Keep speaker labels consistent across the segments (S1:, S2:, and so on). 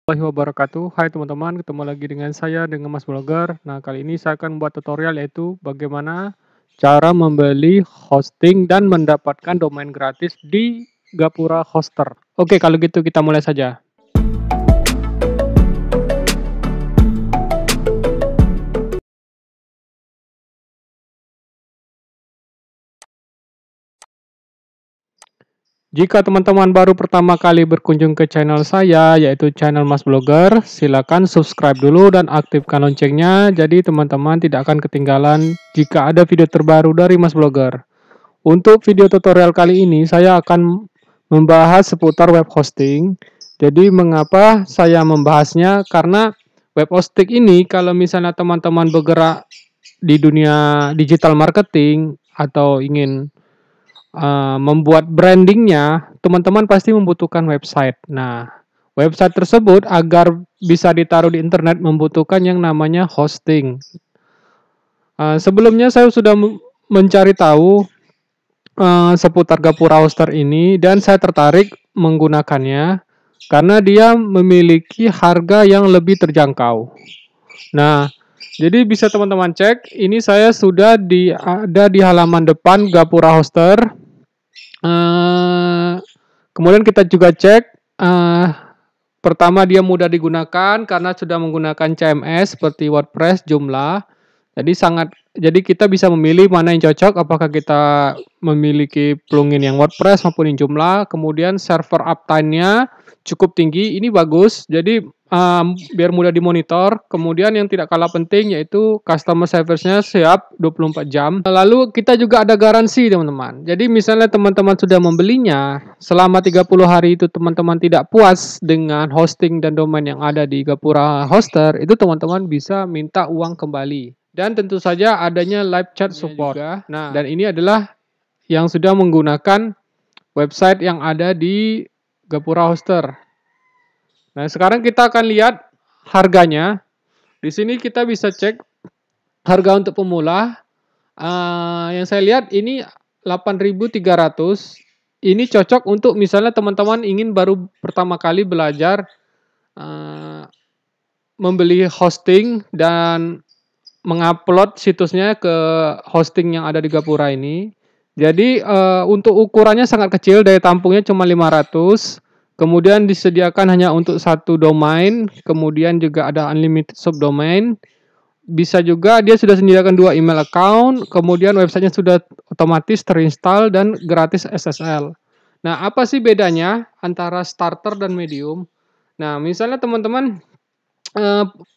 S1: Warahmatullahi wabarakatuh. Hai teman-teman, ketemu lagi dengan saya dengan Mas Blogger. Nah, kali ini saya akan membuat tutorial yaitu bagaimana cara membeli hosting dan mendapatkan domain gratis di Gapura Hoster. Oke, kalau gitu kita mulai saja. Jika teman-teman baru pertama kali berkunjung ke channel saya, yaitu channel Mas Blogger, silakan subscribe dulu dan aktifkan loncengnya, jadi teman-teman tidak akan ketinggalan jika ada video terbaru dari Mas Blogger. Untuk video tutorial kali ini, saya akan membahas seputar web hosting. Jadi, mengapa saya membahasnya? Karena web hosting ini, kalau misalnya teman-teman bergerak di dunia digital marketing atau ingin membuat brandingnya, teman-teman pasti membutuhkan website. Nah, website tersebut agar bisa ditaruh di internet membutuhkan yang namanya hosting. Sebelumnya saya sudah mencari tahu seputar Gapura Hoster ini dan saya tertarik menggunakannya karena dia memiliki harga yang lebih terjangkau. Nah, jadi bisa teman-teman cek, ini saya sudah ada di halaman depan Gapura Hoster. Kemudian kita juga cek, pertama dia mudah digunakan karena sudah menggunakan CMS seperti WordPress, Joomla. Jadi kita bisa memilih mana yang cocok, apakah kita memiliki plugin yang WordPress maupun yang Joomla. Kemudian server uptime-nya cukup tinggi, ini bagus. Jadi biar mudah dimonitor. Kemudian yang tidak kalah penting yaitu customer service-nya siap 24 jam. Lalu kita juga ada garansi, teman-teman. Jadi misalnya teman-teman sudah membelinya, selama 30 hari itu teman-teman tidak puas dengan hosting dan domain yang ada di Gapura Hoster, itu teman-teman bisa minta uang kembali. Dan tentu saja adanya live chat support. Nah, dan ini adalah yang sudah menggunakan website yang ada di Gapura Hoster. Nah, sekarang kita akan lihat harganya. Di sini kita bisa cek harga untuk pemula. Yang saya lihat ini 8.300. Ini cocok untuk misalnya teman-teman ingin baru pertama kali belajar membeli hosting dan mengupload situsnya ke hosting yang ada di Gapura ini. Jadi untuk ukurannya sangat kecil, daya tampungnya cuma 500. Kemudian disediakan hanya untuk satu domain, kemudian juga ada unlimited subdomain. Bisa juga dia sudah sediakan 2 email account, kemudian websitenya sudah otomatis terinstall dan gratis SSL. Nah, apa sih bedanya antara starter dan medium? Nah, misalnya teman-teman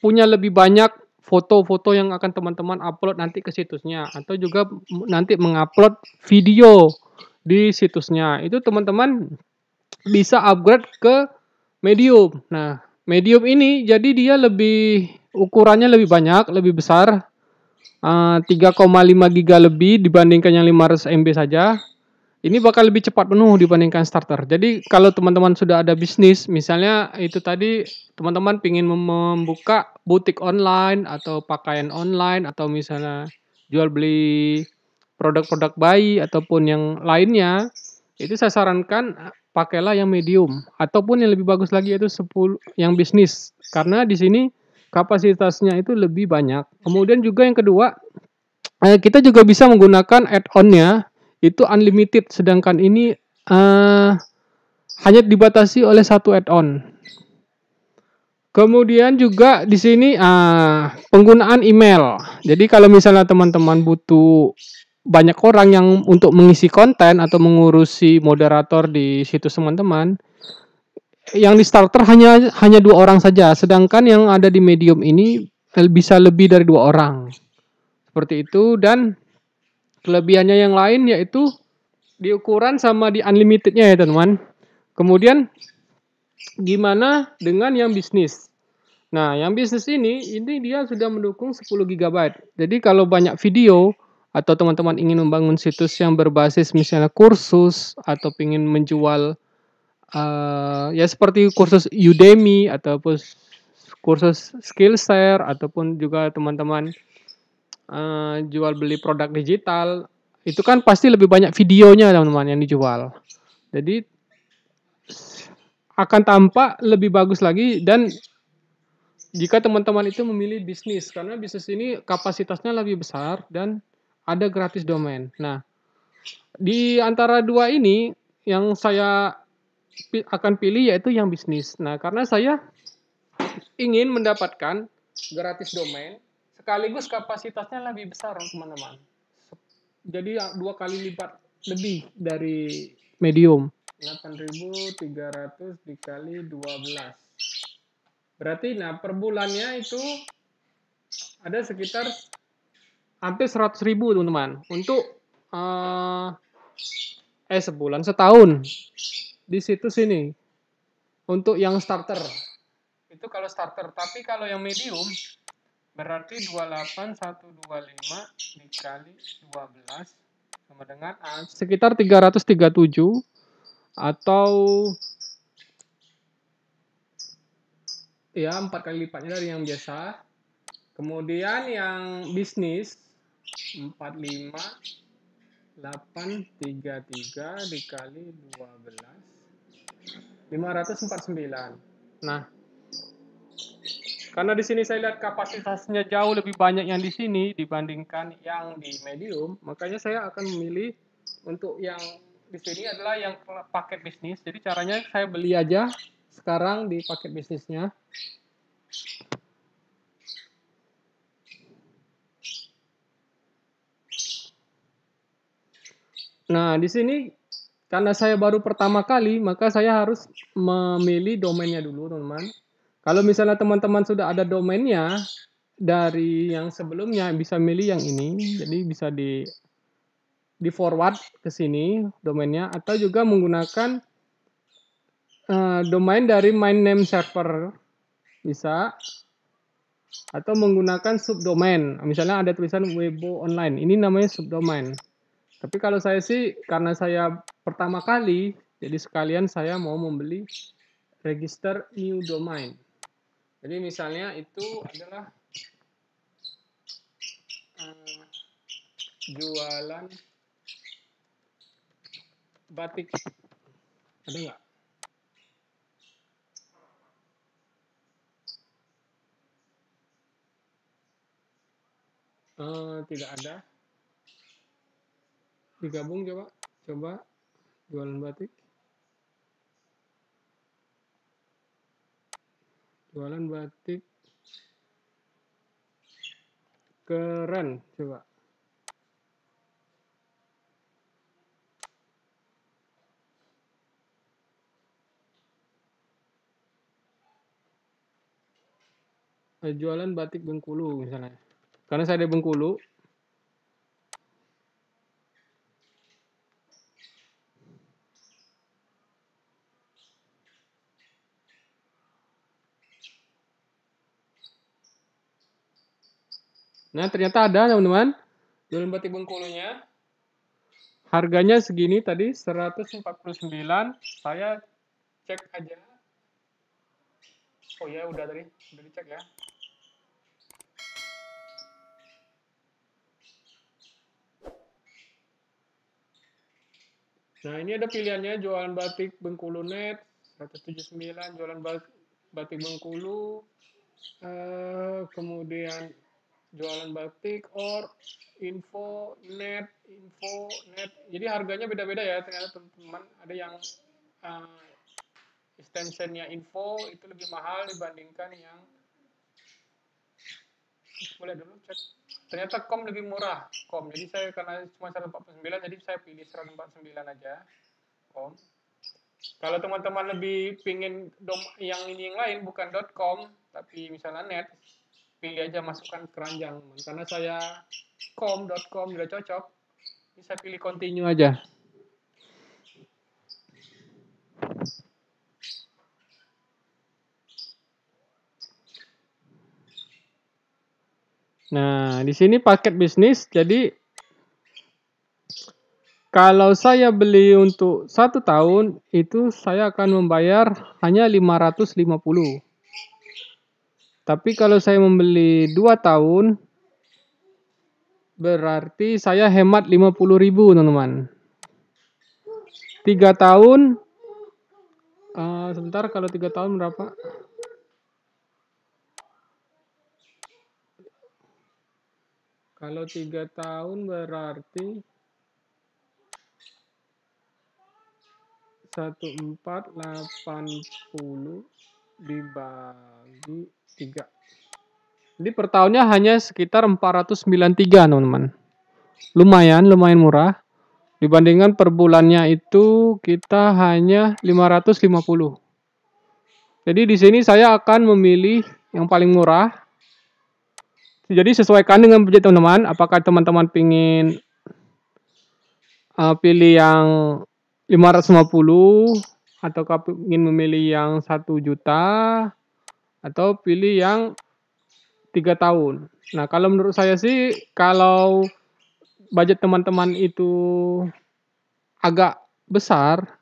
S1: punya lebih banyak foto-foto yang akan teman-teman upload nanti ke situsnya, atau juga nanti mengupload video di situsnya. Itu teman-teman bisa upgrade ke medium. Nah, medium ini jadi dia ukurannya lebih banyak, lebih besar. 3,5 giga lebih dibandingkan yang 500 MB saja. Ini bakal lebih cepat penuh dibandingkan starter. Jadi kalau teman-teman sudah ada bisnis, misalnya itu tadi teman-teman ingin membuka butik online atau pakaian online atau misalnya jual beli produk-produk bayi ataupun yang lainnya, itu saya sarankan pakailah yang medium ataupun yang lebih bagus lagi itu 10 yang bisnis karena di sini kapasitasnya itu lebih banyak. Kemudian juga yang kedua, kita juga bisa menggunakan add-on-nya itu unlimited, sedangkan ini hanya dibatasi oleh satu add-on. Kemudian juga di sini penggunaan email. Jadi kalau misalnya teman-teman butuh banyak orang yang untuk mengisi konten atau mengurusi moderator di situs teman-teman, yang di starter hanya 2 orang saja, sedangkan yang ada di medium ini bisa lebih dari 2 orang. Seperti itu, dan kelebihannya yang lain yaitu di ukuran sama di unlimitednya ya teman-teman. Kemudian gimana dengan yang bisnis? Nah, yang bisnis ini dia sudah mendukung 10 GB. Jadi kalau banyak video atau teman-teman ingin membangun situs yang berbasis misalnya kursus atau ingin menjual ya seperti kursus Udemy ataupun kursus Skillshare ataupun juga teman-teman jual beli produk digital, itu kan pasti lebih banyak videonya teman-teman yang dijual. Jadi akan tampak lebih bagus lagi. Dan jika teman-teman itu memilih bisnis, karena bisnis ini kapasitasnya lebih besar dan ada gratis domain. Nah, di antara dua ini yang saya akan pilih yaitu yang bisnis. Nah, karena saya ingin mendapatkan gratis domain sekaligus kapasitasnya lebih besar, teman-teman. Jadi 2 kali lipat lebih dari medium. 8.300 dikali 12. Berarti per bulannya itu ada sekitar hampir 100.000, teman-teman. Untuk sebulan, setahun di situs ini. Untuk yang starter. Itu kalau starter. Tapi kalau yang medium berarti 28.125 dikali 12 sama dengan sekitar 337 atau ya 4 kali lipatnya dari yang biasa. Kemudian yang bisnis 45.833 dikali 12 549. Nah, karena di sini saya lihat kapasitasnya jauh lebih banyak yang di sini dibandingkan yang di medium, makanya saya akan memilih untuk yang di sini adalah yang paket bisnis. Jadi caranya saya beli aja sekarang di paket bisnisnya. Nah, di sini karena saya baru pertama kali, maka saya harus memilih domainnya dulu, teman-teman. Kalau misalnya teman-teman sudah ada domainnya dari yang sebelumnya, bisa milih yang ini. Jadi bisa di forward ke sini domainnya, atau juga menggunakan domain dari my name server bisa, atau menggunakan subdomain. Misalnya ada tulisan Weibo online, ini namanya subdomain. Tapi kalau saya sih karena saya pertama kali, jadi sekalian saya mau membeli register new domain. Jadi misalnya itu adalah jualan batik. Ada nggak? Tidak ada. Digabung coba jualan batik. Jualan batik keren, coba. Jualan batik Bengkulu misalnya. Karena saya di Bengkulu. Nah, ternyata ada, teman-teman. Jualan batik Bengkulunya. Harganya segini tadi 149. Saya cek aja. Oh ya, udah dicek ya. Nah, ini ada pilihannya jualan batik Bengkulu Net 179, jualan batik Bengkulu, kemudian jualan batik or info net. Jadi harganya beda-beda ya ternyata, teman-teman. Ada yang extensionnya info itu lebih mahal dibandingkan yang boleh dulu cek. Ternyata com lebih murah, com. Jadi saya karena cuma 149, jadi saya pilih 149 aja, com. Kalau teman-teman lebih pingin yang ini yang lain bukan .com tapi misalnya net, pilih aja masukkan keranjang. Karena saya com udah cocok, jadi saya pilih continue aja. Nah, di sini paket bisnis. Jadi kalau saya beli untuk 1 tahun, itu saya akan membayar hanya 550. Tapi kalau saya membeli 2 tahun, berarti saya hemat 50.000, teman-teman. 3 tahun Sebentar, kalau 3 tahun berapa? Kalau 3 tahun berarti 1480 dibagi 3. Jadi per tahunnya hanya sekitar 493, teman-teman. Lumayan murah. Dibandingkan per bulannya itu kita hanya 550. Jadi di sini saya akan memilih yang paling murah. Jadi sesuaikan dengan budget teman-teman. Apakah teman-teman ingin pilih yang 550 atau ingin memilih yang 1 juta atau pilih yang 3 tahun. Nah, kalau menurut saya sih kalau budget teman-teman itu agak besar,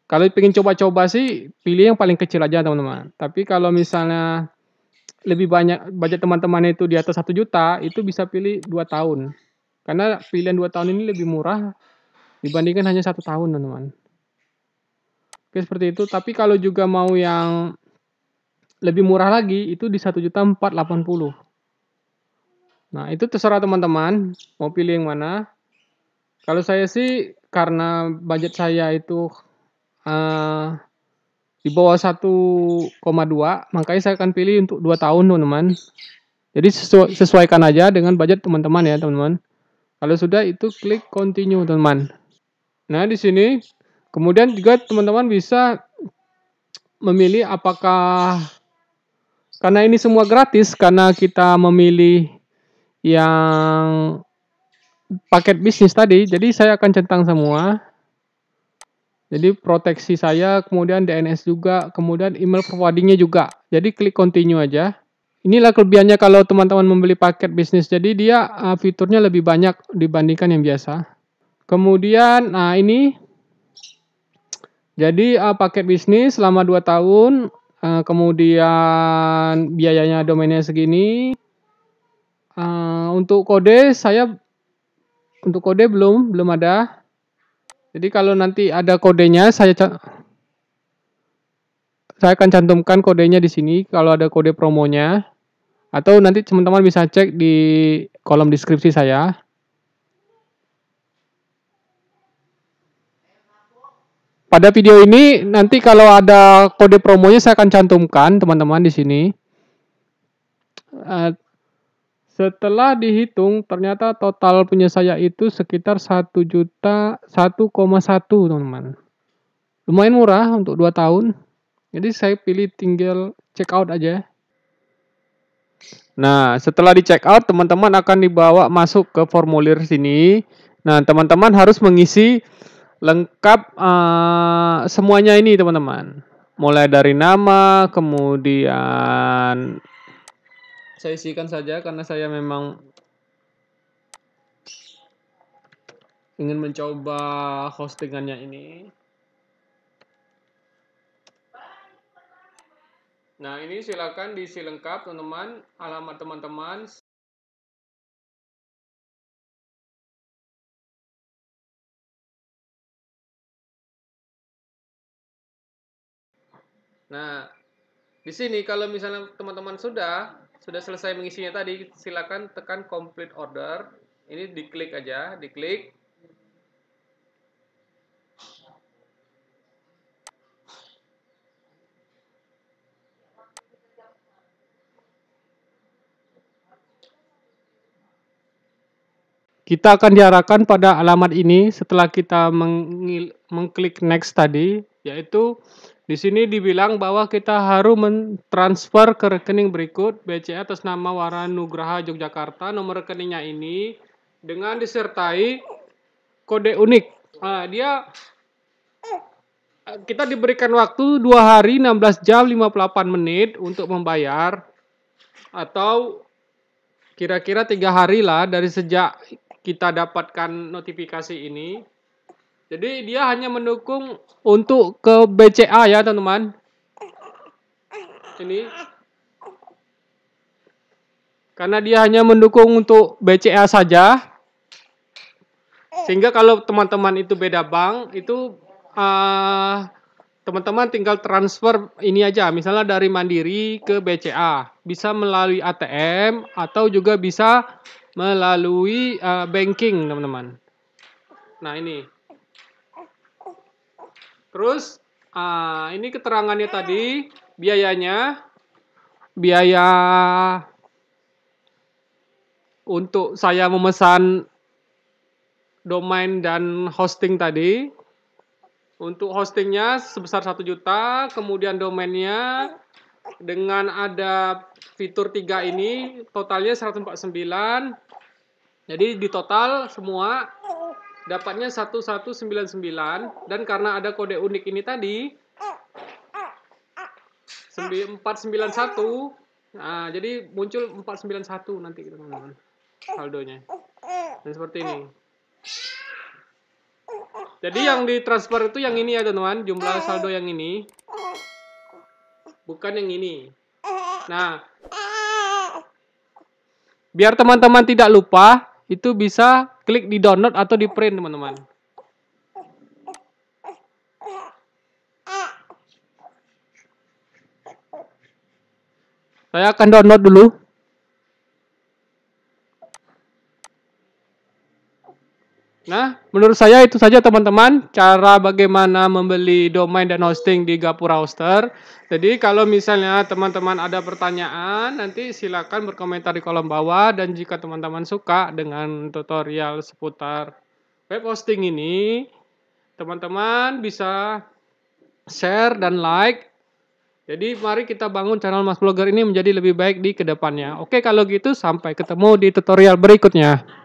S1: kalau pengen coba-coba sih pilih yang paling kecil aja teman-teman. Tapi kalau misalnya lebih banyak budget teman-teman itu di atas 1 juta, itu bisa pilih 2 tahun. Karena pilihan 2 tahun ini lebih murah dibandingkan hanya 1 tahun teman-teman. Oke, seperti itu. Tapi kalau juga mau yang lebih murah lagi, itu di 1.480.000. Nah, itu terserah teman-teman mau pilih yang mana. Kalau saya sih karena budget saya itu di bawah 1,2, makanya saya akan pilih untuk 2 tahun, teman-teman. Jadi sesuaikan aja dengan budget teman-teman ya, teman-teman. Kalau sudah itu klik continue, teman-teman. Nah, di sini kemudian juga teman-teman bisa memilih apakah karena ini semua gratis, karena kita memilih yang paket bisnis tadi, jadi saya akan centang semua. Jadi proteksi saya, kemudian DNS juga, kemudian email forwardingnya juga. Jadi klik continue aja. Inilah kelebihannya kalau teman-teman membeli paket bisnis. Jadi dia fiturnya lebih banyak dibandingkan yang biasa. Kemudian, nah ini. Jadi paket bisnis selama 2 tahun. Kemudian biayanya domainnya segini. Untuk kode belum ada. Jadi kalau nanti ada kodenya saya akan cantumkan kodenya di sini kalau ada kode promonya. Atau nanti teman-teman bisa cek di kolom deskripsi saya. Pada video ini nanti kalau ada kode promonya saya akan cantumkan teman-teman di sini. Setelah dihitung ternyata total punya saya itu sekitar 1,1 teman-teman. Lumayan murah untuk 2 tahun. Jadi saya pilih tinggal check out aja. Nah, setelah di check out teman-teman akan dibawa masuk ke formulir sini. Nah, teman-teman harus mengisi lengkap semuanya ini teman-teman. Mulai dari nama, kemudian saya isikan saja karena saya memang ingin mencoba hostingannya ini. Nah, ini silakan diisi lengkap teman-teman, alamat teman-teman. Nah, di sini kalau misalnya teman-teman sudah selesai mengisinya tadi, silakan tekan complete order. Ini diklik aja, diklik. Kita akan diarahkan pada alamat ini setelah kita mengklik next tadi, yaitu di sini dibilang bahwa kita harus mentransfer ke rekening berikut BCA atas nama Wara Nugraha Yogyakarta. Nomor rekeningnya ini dengan disertai kode unik. Nah, kita diberikan waktu 2 hari 16 jam 58 menit untuk membayar, atau kira-kira 3 hari lah dari sejak kita dapatkan notifikasi ini. Jadi dia hanya mendukung untuk ke BCA ya teman-teman. Ini karena dia hanya mendukung untuk BCA saja, sehingga kalau teman-teman itu beda bank itu teman-teman tinggal transfer ini aja, misalnya dari Mandiri ke BCA, bisa melalui ATM atau juga bisa melalui banking, teman-teman. Nah, ini. Terus ini keterangannya tadi, biaya untuk saya memesan domain dan hosting tadi. Untuk hostingnya sebesar 1 juta, kemudian domainnya dengan ada fitur 3 ini totalnya 149. Jadi di total semua dapatnya 1199, dan karena ada kode unik ini tadi 491. Nah, jadi muncul 491 nanti, teman-teman, saldonya. Dan seperti ini. Jadi yang ditransfer itu yang ini ya, teman-teman, jumlah saldo yang ini. Bukan yang ini. Nah, biar teman-teman tidak lupa, itu bisa klik di download atau di print, teman-teman. Saya akan download dulu. Nah, menurut saya itu saja, teman-teman, cara bagaimana membeli domain dan hosting di Gapura Hoster. Jadi kalau misalnya teman-teman ada pertanyaan, nanti silakan berkomentar di kolom bawah, dan jika teman-teman suka dengan tutorial seputar web hosting ini, teman-teman bisa share dan like. Jadi mari kita bangun channel Mas Blogger ini menjadi lebih baik di kedepannya. Oke, kalau gitu sampai ketemu di tutorial berikutnya.